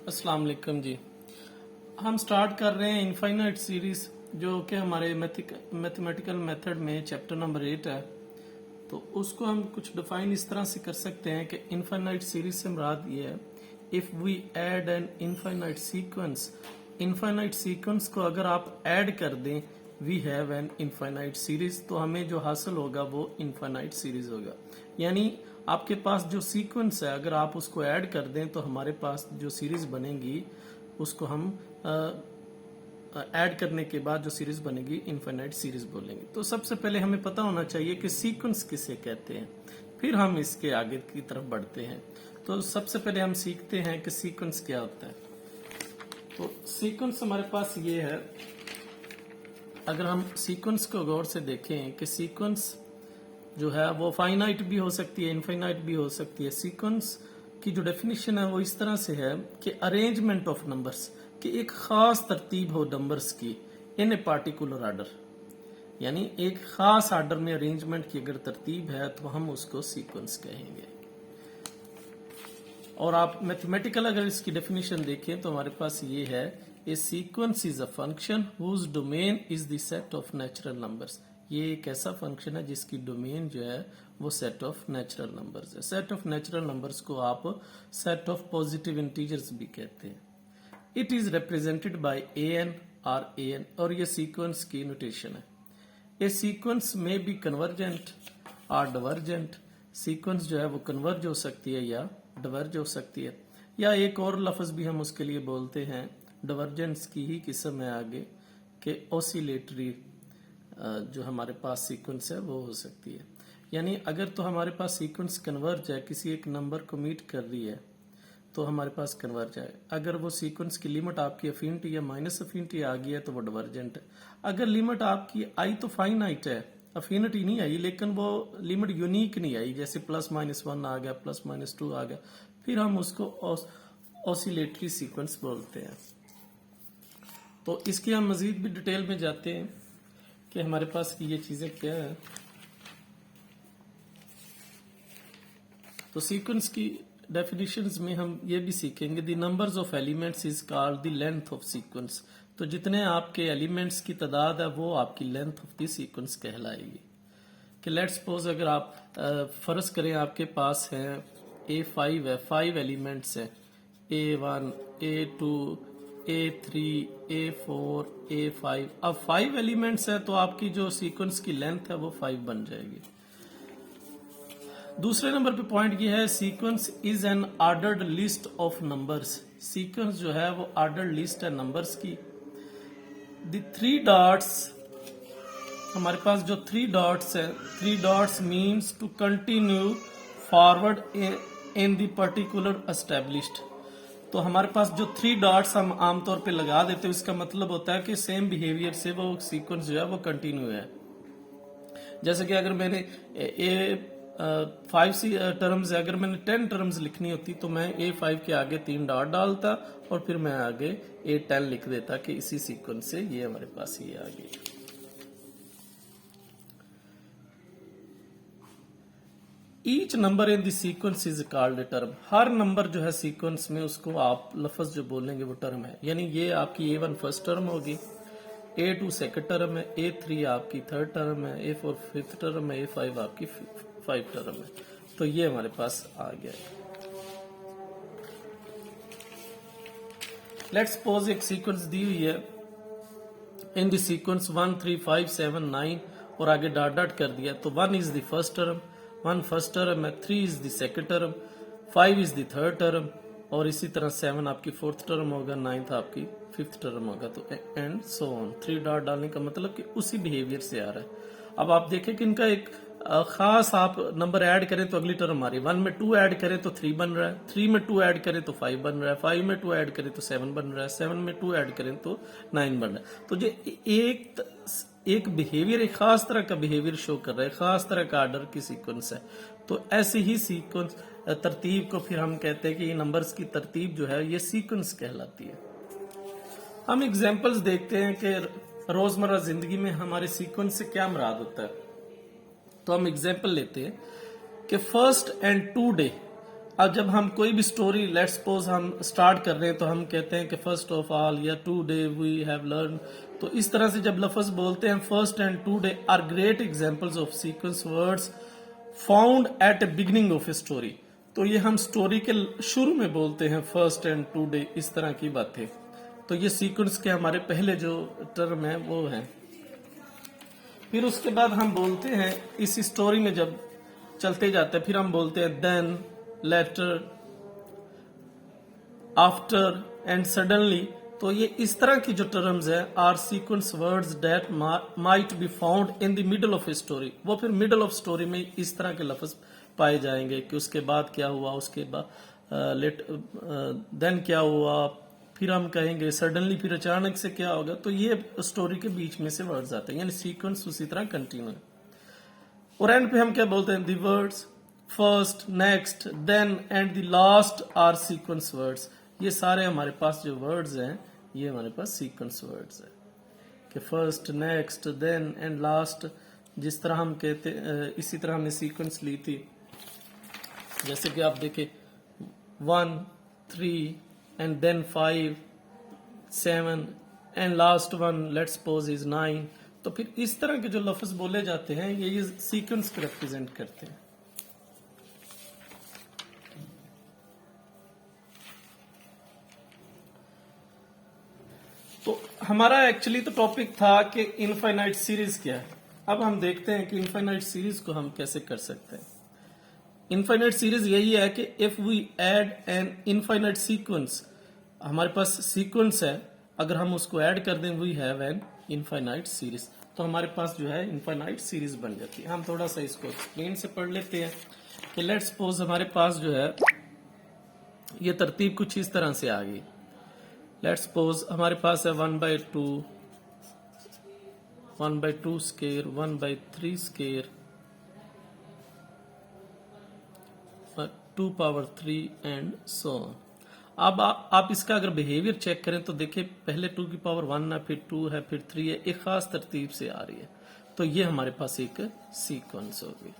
अस्सलाम वालेकुम जी। हम स्टार्ट कर रहे हैं इनफाइनाइट सीरीज जो कि हमारे मैथमेटिकल मेथड में चैप्टर नंबर 8 है। तो उसको हम कुछ डिफाइन इस तरह से कर सकते हैं कि इनफाइनाइट सीरीज से मुराद ये है, if we add an infinite sequence को अगर आप ऐड कर दें we have an infinite series, तो हमें जो हासिल होगा वो इनफाइनाइट सीरीज होगा। यानी आपके पास जो सीक्वेंस है अगर आप उसको ऐड कर दें तो हमारे पास जो सीरीज बनेगी उसको हम ऐड करने के बाद जो सीरीज बनेगी इनफाइनाइट सीरीज बोलेंगे। तो सबसे पहले हमें पता होना चाहिए कि सीक्वेंस किसे कहते हैं, फिर हम इसके आगे की तरफ बढ़ते हैं। तो सबसे पहले हम सीखते हैं कि सीक्वेंस क्या होता है। तो सीक्वेंस हमारे पास ये है, अगर हम सीक्वेंस को गौर से देखें कि सीक्वेंस जो है वो फाइनाइट भी हो सकती है, इनफाइनाइट भी हो सकती है। सीक्वेंस की जो डेफिनेशन है वो इस तरह से है कि अरेंजमेंट ऑफ नंबर्स, कि एक खास तरतीब हो नंबर्स की इन ए पार्टिकुलर ऑर्डर, यानी एक खास ऑर्डर में अरेंजमेंट की अगर तरतीब है तो हम उसको सीक्वेंस कहेंगे। और आप मैथमेटिकल अगर इसकी डेफिनेशन देखें तो हमारे पास ये है, a sequence is a function whose domain is the set of natural numbers. ये एक ऐसा फंक्शन है जिसकी डोमेन जो है वो सेट ऑफ नेचुरल नंबर्स है। सेट ऑफ नेचुरल नंबर्स को आप सेट ऑफ पॉजिटिव इंटीजर्स भी कहते हैं। It is represented by an और an, और ये सीक्वेंस की नोटेशन है। ए सीक्वेंस में बी कन्वर्जेंट और डिवर्जेंट। सीक्वेंस जो है वो कन्वर्ज हो सकती है या डिवर्ज हो सकती है, या एक और लफ्ज भी हम उसके लिए बोलते हैं, डिवर्जेंस की ही किस्म है आगे, कि ऑसिलेटरी जो हमारे पास सीक्वेंस है वो हो सकती है। यानी अगर तो हमारे पास सीक्वेंस कन्वर्ज है, किसी एक नंबर को मीट कर रही है तो हमारे पास कन्वर्ज है। अगर वो सीक्वेंस की लिमिट आपकी अफिनिटी या माइनस अफिनिटी आ गई है तो वो डिवर्जेंट है। अगर लिमिट आपकी आई तो फाइनाइट है, अफिनिटी नहीं आई, लेकिन वो लिमिट यूनिक नहीं आई, जैसे +-1 आ गया, +-2 आ गया, फिर हम उसको ऑसिलेटरी सीक्वेंस बोलते हैं। तो इसकी हम मजीद भी डिटेल में जाते हैं कि हमारे पास ये चीजें क्या है। तो सीक्वेंस की डेफिनेशंस में हम ये भी सीखेंगे, the numbers of elements is called the length of sequence. तो जितने आपके एलिमेंट्स की तादाद है वो आपकी लेंथ ऑफ द सीक्वेंस कहलाएगी। कि लेट्स सपोज अगर आप फर्ज करें आपके पास है A5 है, 5 एलिमेंट्स है, A1 A2 A3 A4 A5। अब 5 एलिमेंट्स है तो आपकी जो सीक्वेंस की लेंथ है वो 5 बन जाएगी। दूसरे नंबर पे पॉइंट ये है, sequence is an ordered list of numbers. Sequence जो है वो ऑर्डर्ड लिस्ट है नंबर्स की। द 3 डॉट्स, हमारे पास जो 3 डॉट्स है, 3 dots means to continue forward in the particular established. तो हमारे पास जो 3 डॉट्स हम आमतौर पे लगा देते हैं, इसका मतलब होता है कि सेम बिहेवियर से वो सीक्वेंस जो है वो कंटिन्यू है। जैसे कि अगर मैंने 5 टर्म्स है, अगर मैंने 10 टर्म्स लिखनी होती तो मैं A5 के आगे 3 डॉट डालता और फिर मैं आगे A10 लिख देता कि इसी सीक्वेंस से ये हमारे पास ये आ गई। Each number in the sequence is called a term. Her number जो है सीक्वेंस में उसको आप लफ्ज जो बोलेंगे वो टर्म है। यानी ये आपकी A1 फर्स्ट टर्म होगी, A2 सेकंड टर्म है, A3 आपकी थर्ड टर्म है, A4 फिफ्थ टर्म है, A5 आपकी 5 टर्म है। तो ये हमारे पास आ गया है। लेट्स सपोज एक सीक्वेंस दी हुई है, इन द सीक्वेंस 1 3 5 7 9 और आगे डॉट डॉट कर दिया, तो 1 is the first term, 1 first term है, 3 is the second term, 5 is the third term, और इसी तरह 7 आपकी फोर्थ टर्म होगा, 9th आपकी फिफ्थ टर्म होगा, तो एंड सो ऑन। 3 डॉट डालने का मतलब कि उसी बिहेवियर से आ रहा है। अब आप देखें कि इनका एक खास आप नंबर ऐड करें तो अगली टर्म आ रही है। 1 में 2 ऐड करें तो 3 बन रहा है, 3 में 2 ऐड करें तो 5 बन रहा है, 5 में 2 ऐड करें तो 7 बन रहा है, 7 में 2 ऐड करें तो 9 बन रहा है। तो ये एक बिहेवियर, एक खास तरह का बिहेवियर शो कर रहा है, खास तरह का ऑर्डर की सीक्वेंस है। तो ऐसी ही सीक्वेंस तरतीब को फिर हम कहते हैं कि ये नंबर्स की तरतीब जो है ये सीक्वेंस कहलाती है। हम एग्जांपल्स देखते हैं कि रोजमर्रा जिंदगी में हमारे सीक्वेंस से क्या मुराद होता है। तो हम एग्जांपल लेते हैं कि फर्स्ट एंड 2 डे अब जब हम कोई भी स्टोरी लेट्स सपोज हम स्टार्ट कर रहे हैं तो हम कहते हैं कि फर्स्ट ऑफ ऑल या टुडे वी हैव लर्न, तो इस तरह से जब लफ्ज बोलते हैं first and today are great examples of sequence words found at a beginning of a story, तो ये हम स्टोरी के शुरू में बोलते हैं फर्स्ट एंड टुडे, इस तरह की बातें। तो ये सीक्वेंस के हमारे पहले जो टर्म है वो है। फिर उसके बाद हम बोलते हैं इस स्टोरी में जब चलते जाते हैं फिर हम बोलते हैं then, later, after and suddenly. तो ये इस तरह की जो टर्म्स है are sequence words that might be found in the middle of a story, वो फिर मिडल ऑफ स्टोरी में इस तरह के लफ्ज पाए जाएंगे कि उसके बाद क्या हुआ, उसके बाद देन क्या हुआ, फिर हम कहेंगे सडनली, फिर अचानक से क्या होगा। तो ये स्टोरी के बीच में से वर्ड्स आते हैं, यानी सीक्वेंस उसी तरह कंटिन्यू है। और एंड पे हम क्या बोलते हैं, the words first, next, then and the last are sequence words. ये सारे हमारे पास जो वर्ड्स हैं ये हमारे पास सीक्वेंस वर्ड्स है कि first, next, then and last. जिस तरह हम कहते इसी तरह हमने सीक्वेंस ली थी, जैसे कि आप देखें 1, 3 and then 5, 7 and last one let's suppose is 9। तो फिर इस तरह के जो लफ्ज बोले जाते हैं ये सीक्वेंस को रिप्रेजेंट करते हैं। तो हमारा एक्चुअली तो टॉपिक था कि इनफाइनाइट सीरीज क्या है। अब हम देखते हैं कि इनफाइनाइट सीरीज को हम कैसे कर सकते हैं। इनफाइनाइट सीरीज यही है कि if we add an infinite sequence, हमारे पास सीक्वेंस है, अगर हम उसको ऐड कर दें we have an infinite series, तो हमारे पास जो है इनफाइनाइट सीरीज बन जाती है। हम थोड़ा सा इसको एक्सप्लेन से पढ़ लेते हैं कि लेट्स सपोज हमारे पास जो है ये तरतीब कुछ इस तरह से आ गई। लेट्स सपोज हमारे पास है 1/2, 1/2 square, 1/3 square, 2 power 3 and so on. अब आप इसका अगर बिहेवियर चेक करें तो देखिए पहले 2 की पावर 1 है, फिर 2 है, फिर 3 है, एक खास तरतीब से आ रही है। तो ये हमारे पास एक सीक्वेंस होगी।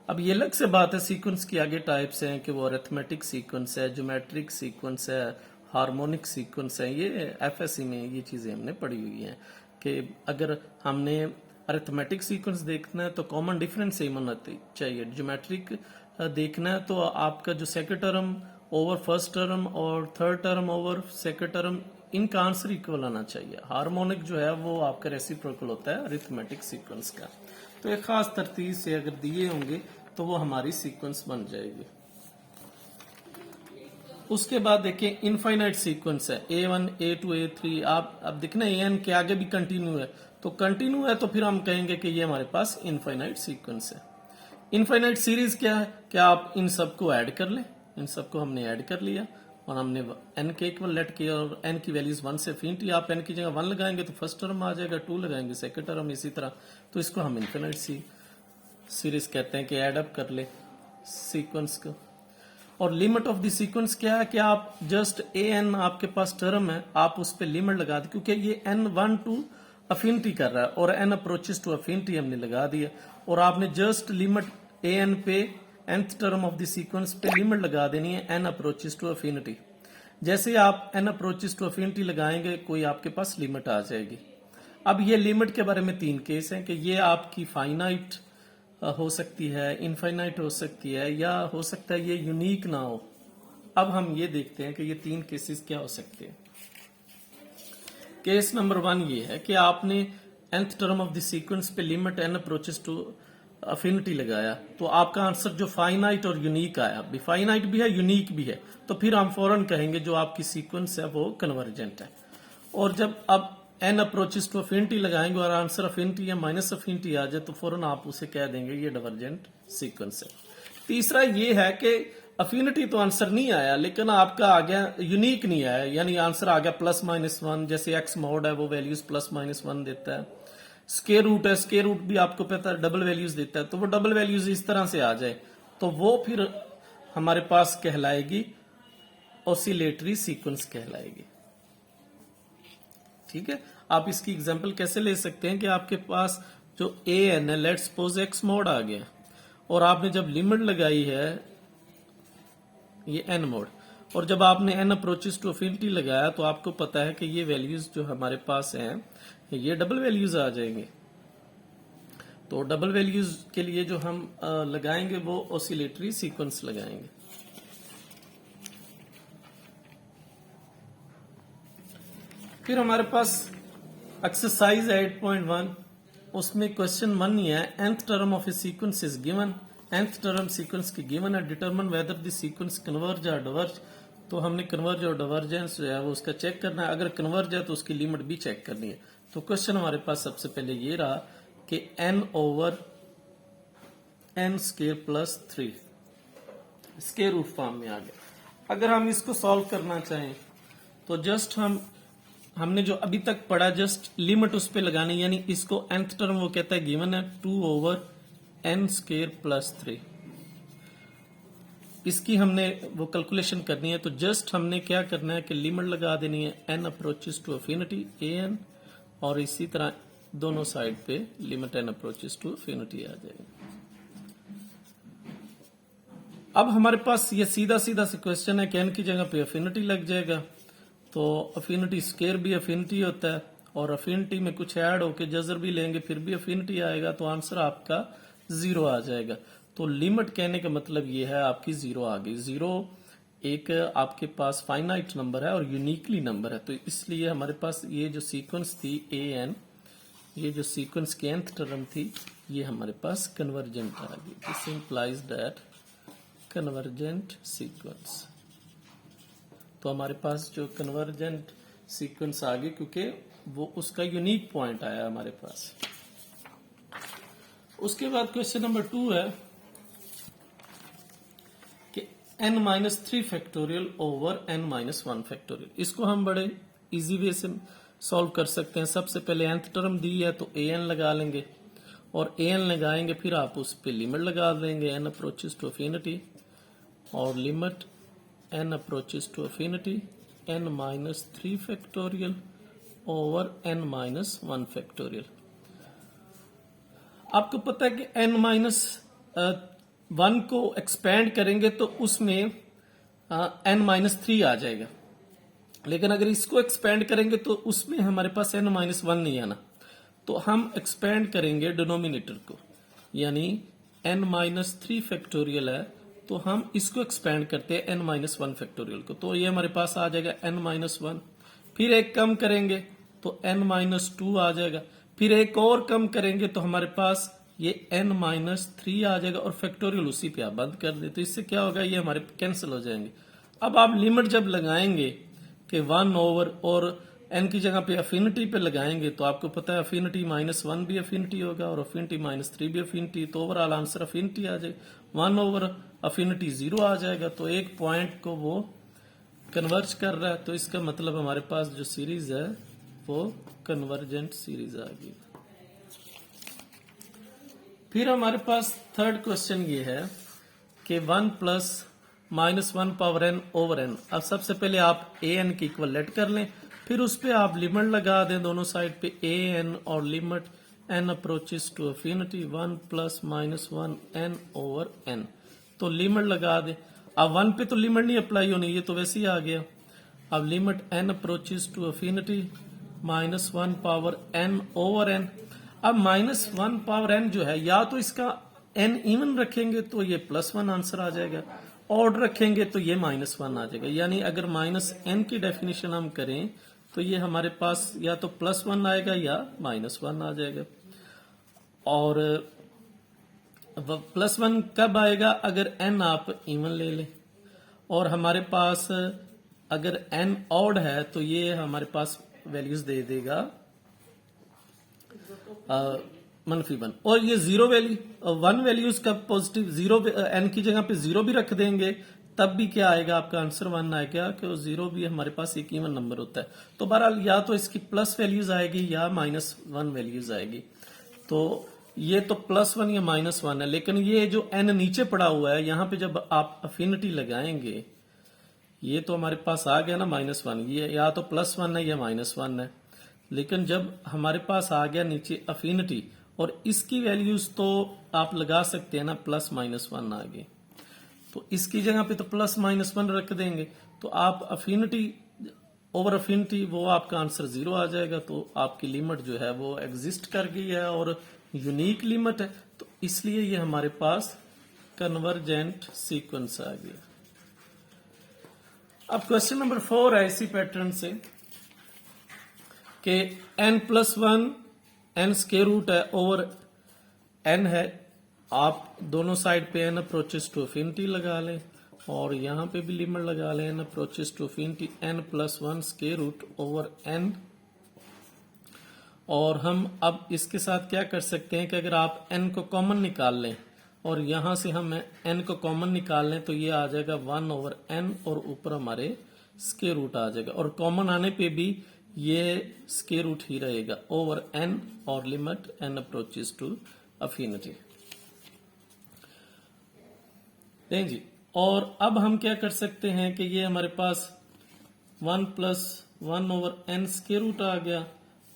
अब ये अलग से बात है, सीक्वेंस की आगे टाइप्स हैं कि वो अरिथमेटिक सीक्वेंस है, ज्योमेट्रिक सीक्वेंस है, हार्मोनिक सीक्वेंस है। ये एफएससी में ये चीजें हमने पढ़ी हुई हैं कि अगर हमने अरिथमेटिक सीक्वेंस देखना है तो कॉमन डिफरेंस सेम होना चाहिए। ज्योमेट्रिक देखना है तो आपका जो second term over first term और third term over second term, इनका आंसर इक्वल आना चाहिए। हार्मोनिक जो है वो आपका रेसिप्रोकल होता है अरिथमेटिक सीक्वेंस का। तो एक खास तरतीब से अगर दिए होंगे तो वो हमारी सीक्वेंस बन जाएगी। उसके बाद देखिए इनफाइनाइट सीक्वेंस है, A1, A2, A3। आप अब देखना AN के आगे भी कंटिन्यू है, तो कंटिन्यू है तो फिर हम कहेंगे कि ये हमारे पास इनफाइनाइट सीक्वेंस है। इनफाइनाइट सीरीज क्या है, क्या आप इन सबको ऐड कर लें, इन सबको हमने ऐड कर लिया और हमने n के इक्वल लेट किया और n की वैल्यूज 1 से इंफिनिटी। आप n की जगह 1 लगाएंगे तो फर्स्ट टर्म आ जाएगा, 2 लगाएंगे सेकंड टर्म, इसी तरह। तो इसको हम इनफाइनाइट सीरीज कहते हैं कि ऐड अप कर ले सीक्वेंस को। और लिमिट ऑफ द सीक्वेंस क्या है कि आप जस्ट an आपके पास टर्म है, आप उस पर लिमिट लगा दें, क्योंकि ये n1 टू अफिनिटी कर रहा है और n अप्रोचेस टू अफिनिटी हमने लगा दिया। और आपने जस्ट लिमिट an पे nth term of the sequence पे लिमिट लगा देनी है n अप्रोचेस टू अफिनिटी। जैसे आप n अप्रोचेस टू अफिनिटी लगाएंगे कोई आपके पास लिमिट आ जाएगी। अब ये लिमिट के बारे में 3 केस हैं कि ये आपकी फाइनाइट हो सकती है, इनफाइनाइट हो सकती है, या हो सकता है ये यूनिक ना हो। अब हम ये देखते हैं कि ये 3 केसेस क्या हो सकते हैं। केस नंबर 1 ये है कि आपने nth term of the sequence पे limit n approaches to infinity लगाया, तो आपका आंसर जो फाइनाइट और यूनिक आया, फाइनाइट भी है यूनिक भी है, तो फिर हम फौरन कहेंगे जो आपकी सीक्वेंस है वो कन्वर्जेंट है। और जब अब n अप्रोचेस टू अफिनिटी लगाएंगे और आंसर अफिनिटी या माइनस अफिनिटी आ जाए तो फौरन आप उसे कह देंगे ये डाइवर्जेंट सीक्वेंस है। तीसरा ये है कि अफिनिटी तो आंसर नहीं आया लेकिन आपका आ गया यूनिक नहीं आया, यानी आंसर आ गया +-1, जैसे x मॉड है वो वैल्यूज +-1 देता है। स्केयर रूट है, स्केयर रूट भी आपको पता है डबल वैल्यूज देता है, तो वो डबल वैल्यूज इस तरह से आ जाए तो वो फिर हमारे पास कहलाएगी ऑसिलेटरी सीक्वेंस कहलाएगी। ठीक है, आप इसकी एग्जांपल कैसे ले सकते हैं कि आपके पास जो an है, लेट्स सपोज x मॉड आ गया और आपने जब लिमिट लगाई है ये n मोड। और जब आपने n अप्रोचेस टू अफिनिटी लगाया तो आपको पता है कि ये वैल्यूज जो हमारे पास हैं ये डबल वैल्यूज आ जाएंगे। तो डबल वैल्यूज के लिए जो हम लगाएंगे वो ऑसिलेटरी सीक्वेंस लगाएंगे। फिर हमारे पास एक्सरसाइज 8.1, उसमें क्वेश्चन 1 ही है, nth term of A sequence is given. nth term sequence की गिवन है, determine whether the sequence converge और डिवर्ज। तो हमने कन्वर्ज और डिवर्जेंस जो है वो उसका चेक करना है। अगर कन्वर्ज है तो उसकी लिमिट भी चेक करनी है। तो क्वेश्चन हमारे पास सबसे पहले ये रहा कि n over n square plus 3 square root form में आ गया। अगर हम इसको सॉल्व करना चाहें तो जस्ट हमने जो अभी तक पढ़ा जस्ट लिमिट उस पे लगानी, यानी इसको nth टर्म वो कहता है गिवन है 2 ओवर n स्क्वायर प्लस 3। इसकी हमने वो कैलकुलेशन करनी है। तो जस्ट हमने क्या करना है कि लिमिट लगा देनी है n approaches to infinity an, और इसी तरह दोनों साइड पे limit n approaches to infinity आ जाएगी। अब हमारे पास ये सीधा सीधा से क्वेश्चन है कि n की जगह पे अफिनिटी लग जाएगा। तो अफिनिटी स्क्वायर भी अफिनिटी होता है, और अफिनिटी में कुछ ऐड होके जजर भी लेंगे फिर भी अफिनिटी आएगा, तो आंसर आपका 0 आ जाएगा। तो लिमिट कहने का मतलब ये है आपकी 0 आ गई। 0 एक आपके पास फाइनाइट नंबर है और यूनिकली नंबर है, तो इसलिए हमारे पास ये जो सीक्वेंस थी an, ये जो सीक्वेंस की nth टर्म थी ये हमारे पास कन्वर्जेंट आ गई। This implies that convergent sequence. तो हमारे पास जो कन्वर्जेंट सीक्वेंस आ गई क्योंकि वो उसका यूनिक पॉइंट आया हमारे पास। उसके बाद क्वेश्चन नंबर 2 है कि n-3 factorial over n-1 factorial. इसको हम बड़े इजी वे से सॉल्व कर सकते हैं। सबसे पहले nth टर्म दी है तो an लगा लेंगे, और an लगाएंगे फिर आप उस पे लिमिट लगा देंगे n अप्रोचेस टू अफिनिटी, और limit n approaches to infinity n-3 factorial over n-1 factorial. आपको पता है कि n-1 को एक्सपेंड करेंगे तो उसमें n-3 आ जाएगा, लेकिन अगर इसको एक्सपेंड करेंगे तो उसमें हमारे पास n-1 नहीं आना। तो हम एक्सपेंड करेंगे डिनोमिनेटर को, यानी n-3 फैक्टोरियल है तो हम इसको एक्सपेंड करते हैं n-1 फैक्टोरियल को, तो ये हमारे पास आ जाएगा n-1। फिर एक कम करेंगे तो n-2 आ जाएगा, फिर एक और कम करेंगे तो हमारे पास ये n-3 आ जाएगा, और फैक्टोरियल उसी पे आप बंद कर दे। तो इससे क्या होगा, ये हमारे कैंसिल हो जाएंगे। अब आप लिमिट जब लगाएंगे कि 1 ओवर और n की जगह पे अफिनिटी पे लगाएंगे तो आपको पता है अफिनिटी -1 भी अफिनिटी होगा और अफिनिटी -3 भी अफिनिटी, तो ओवरऑल आंसर अफिनिटी आ जाएगा। 1 ओवर अफिनिटी 0 आ जाएगा, तो एक पॉइंट को वो कन्वर्ज कर रहा है, तो इसका मतलब हमारे पास जो सीरीज है वो कन्वर्जेंट सीरीज आ गई। फिर हमारे पास थर्ड क्वेश्चन ये है कि 1 plus -1 power n over n। अब सबसे पहले आप an की इक्वलेट कर लें, फिर उस पे आप लिमिट लगा दें दोनों साइड पे an, और limit n approaches to infinity 1 plus -1 n over n। तो लिमिट लगा दें। अब 1 पे तो लिमिट नहीं अप्लाई होनी, ये तो वैसे ही आ गया। अब limit n approaches to infinity -1 power n over n। अब -1 पावर n जो है, या तो इसका n इवन रखेंगे तो ये +1 आंसर आ जाएगा, ऑड रखेंगे तो ये -1 आ जाएगा। यानी अगर -n की डेफिनेशन हम करें तो ये हमारे पास या तो +1 आएगा या -1 आ जाएगा। और +1 कब आएगा, अगर n आप इवन ले लें, और हमारे पास अगर n ऑड है तो ये हमारे पास वैल्यूज दे देगा -1, और ये 0 वैल्यू 1 वैल्यूज का पॉजिटिव 0 n की जगह पे 0 भी रख देंगे तब भी क्या आएगा, आपका आंसर 1 आएगा, कि 0 भी हमारे पास एक इवन नंबर होता है। तो बहरहाल या तो इसकी प्लस वैल्यूज आएगी या -1 वैल्यूज आएगी। तो ये तो +1 या -1 है, लेकिन ये जो n नीचे पड़ा हुआ है यहाँ पे जब आप अफिनिटी लगाएंगे, ये तो हमारे पास आ गया ना -1, ये या तो +1 है या -1 है। लेकिन जब हमारे पास आ गया नीचे अफिनिटी, और इसकी वैल्यूज तो आप लगा सकते हैं ना, +-1 आ गई। तो इसकी जगह पे तो प्लस माइनस 1 रख देंगे, तो आप अफिनिटी ओवर अफिनिटी वो आपका आंसर 0 आ जाएगा। तो आपकी लिमिट जो है वो एग्जिस्ट कर गई है और यूनिक लिमिट है, तो इसलिए ये हमारे पास कन्वर्जेंट सीक्वेंस आ गया। अब क्वेश्चन नंबर 4 है इसी पैटर्न से कि n+1 n स्क्वायर रूट है ओवर n है। आप दोनों साइड पे n अप्रोचेस टू अफिनिटी लगा लें और यहां पे भी लिमिट लगा लें n approaches to infinity n+1 square root over n। और हम अब इसके साथ क्या कर सकते हैं कि अगर आप n को कॉमन निकाल लें और यहां से हम n को कॉमन निकाल लें तो ये आ जाएगा 1 ओवर n और ऊपर हमारे स्क्वायर रूट आ जाएगा, और कॉमन आने पे भी ये स्क्वायर रूट ही रहेगा ओवर n और limit n approaches to infinity. दें जी, और अब हम क्या कर सकते हैं कि ये हमारे पास 1+1 ओवर n स्क्वायर रूट आ गया,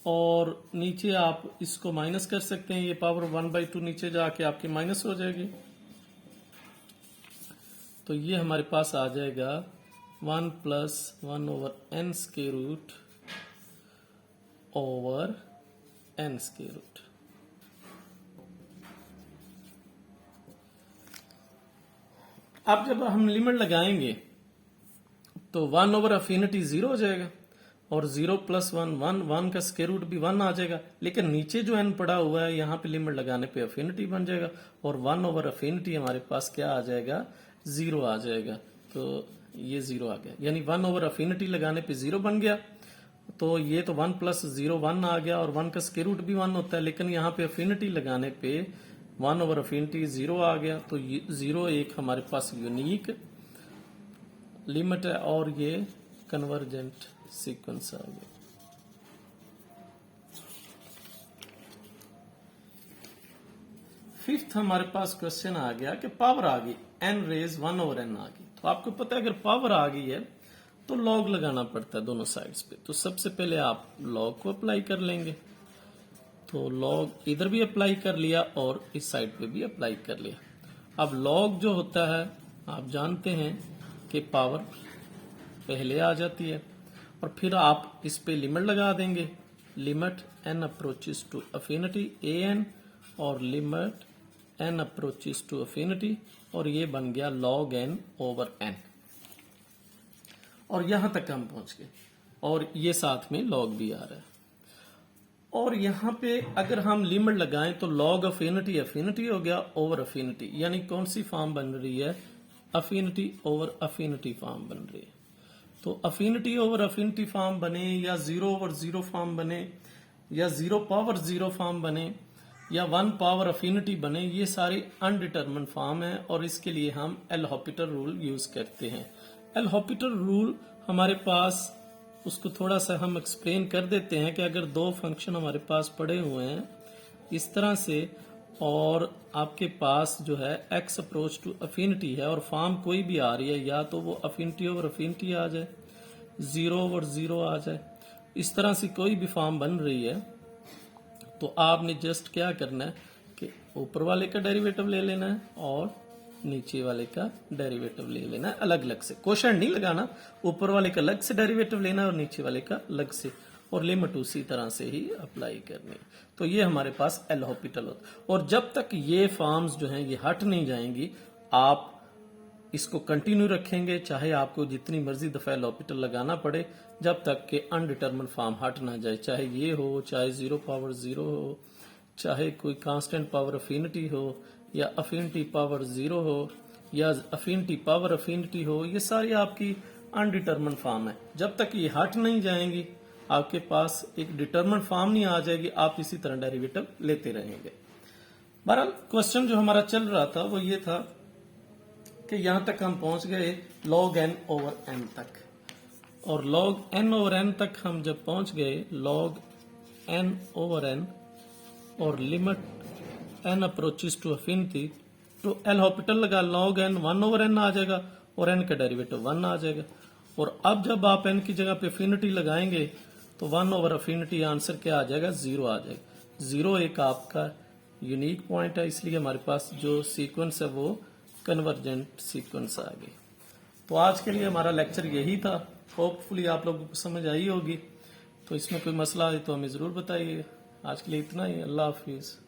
और नीचे आप इसको माइनस कर सकते हैं, ये पावर 1/2 नीचे जाके आपकी माइनस हो जाएगी। तो ये हमारे पास आ जाएगा 1+1 over n square root over n square root. अब जब हम लिमिट लगाएंगे तो 1 ओवर अफिनिटी 0 हो जाएगा, और 0+1 1 का स्क्वायर रूट भी 1 आ जाएगा, लेकिन नीचे जो n पड़ा हुआ है यहाँ पे लिमिट लगाने पे अफिनिटी बन जाएगा, और 1 ओवर अफिनिटी हमारे पास क्या आ जाएगा 0 आ जाएगा। तो ये 0 आ गया, यानी 1 ओवर अफिनिटी लगाने पे 0 बन गया। तो ये तो 1+0 1 आ गया, और 1 का स्क्वायर रूट भी 1 होता है, लेकिन यहाँ पे अफिनिटी लगाने पे 1 ओवर अफिनिटी 0 आ गया। तो 0 एक हमारे पास यूनिक लिमिट है और ये कन्वर्जेंट सीक्वेंस आ गया। फिफ्थ हमारे पास क्वेश्चन आ गया कि पावर आ गई n रेज 1 ओवर n आ गई। तो आपको पता है अगर पावर आ गई है तो लॉग लगाना पड़ता है दोनों साइड्स पे। तो सबसे पहले आप लॉग को अप्लाई कर लेंगे, तो लॉग इधर भी अप्लाई कर लिया और इस साइड पे भी अप्लाई कर लिया। अब लॉग जो होता है आप जानते हैं कि पावर पहले आ जाती है, और फिर आप इस पे लिमिट लगा देंगे, limit n approaches to infinity an और limit n approaches to infinity, और ये बन गया log n ओवर n। और यहां तक हम पहुंच गए, और ये साथ में log भी आ रहा है। और यहां पे अगर हम लिमिट लगाएं तो log अफिनिटी अफिनिटी हो गया ओवर अफिनिटी, यानी कौन सी फॉर्म बन रही है अफिनिटी ओवर अफिनिटी फॉर्म बन रही है। तो अफिनिटी ओवर अफिनिटी फॉर्म बने या 0 ओवर 0 फॉर्म बने या 0 पावर 0 फॉर्म बने या 1 पावर अफिनिटी बने, ये सारी अनडिटरमिन्ड फॉर्म है, और इसके लिए हम एल हॉपिटल रूल यूज करते हैं। एल हॉपिटल रूल हमारे पास, उसको थोड़ा सा हम एक्सप्लेन कर देते हैं कि अगर दो फंक्शन हमारे पास पड़े हुए हैं इस तरह से, और आपके पास जो है x अप्रोच टू अफिनिटी है और फॉर्म कोई भी आ रही है, या तो वो अफिनिटी ओवर अफिनिटी आ जाए, 0 ओवर 0 आ जाए, इस तरह से कोई भी फॉर्म बन रही है, तो आपने जस्ट क्या करना है कि ऊपर वाले का डेरिवेटिव ले लेना है और नीचे वाले का डेरिवेटिव ले लेना है अलग अलग से। क्वोशंट नहीं लगाना, ऊपर वाले का अलग से डेरिवेटिव लेना है और नीचे वाले का अलग से, और लिमिट उसी तरह से ही अप्लाई करनी है। तो ये हमारे पास एल हॉपिटल होता है, और जब तक ये फॉर्म्स जो हैं ये हट नहीं जाएंगी आप इसको कंटिन्यू रखेंगे, चाहे आपको जितनी मर्जी दफा एल हॉपिटल लगाना पड़े, जब तक कि अनडिटरमिन्ड फॉर्म हट ना जाए, चाहे ये हो, चाहे 0 पावर 0 हो, चाहे कोई कांस्टेंट पावर अफिनिटी हो, या अफिनिटी पावर 0 हो, या अफिनिटी पावर अफिनिटी हो, ये सारी आपकी अनडिटरमिन्ड फॉर्म है। जब तक ये हट नहीं जाएंगी आपके पास एक डिटरमिन्ड फॉर्म नहीं आ जाएगी, आप इसी तरह डेरिवेटिव लेते रहेंगे। बहरहाल क्वेश्चन जो हमारा चल रहा था वो ये था कि यहां तक हम पहुंच गए log n ओवर n तक, और log n ओवर n तक हम जब पहुंच गए log n ओवर n और limit n approaches to infinity, तो एल हॉपिटल लगा log n 1 ओवर n आ जाएगा और n का डेरिवेटिव 1 आ जाएगा। और अब जब आप n की जगह पे अफिनिटी लगाएंगे तो 1 ओवर अफिनिटी आंसर क्या आ जाएगा 0 आ जाएगा। 0 एक आपका यूनिक पॉइंट है, इसलिए हमारे पास जो सीक्वेंस है वो कन्वर्जेंट सीक्वेंस आ गई। तो आज के लिए हमारा लेक्चर यही था। होपफुली आप लोगों को समझ आई होगी। तो इसमें कोई मसला है तो हमें जरूर बताइए। आज के लिए इतना ही। अल्लाह हाफिज।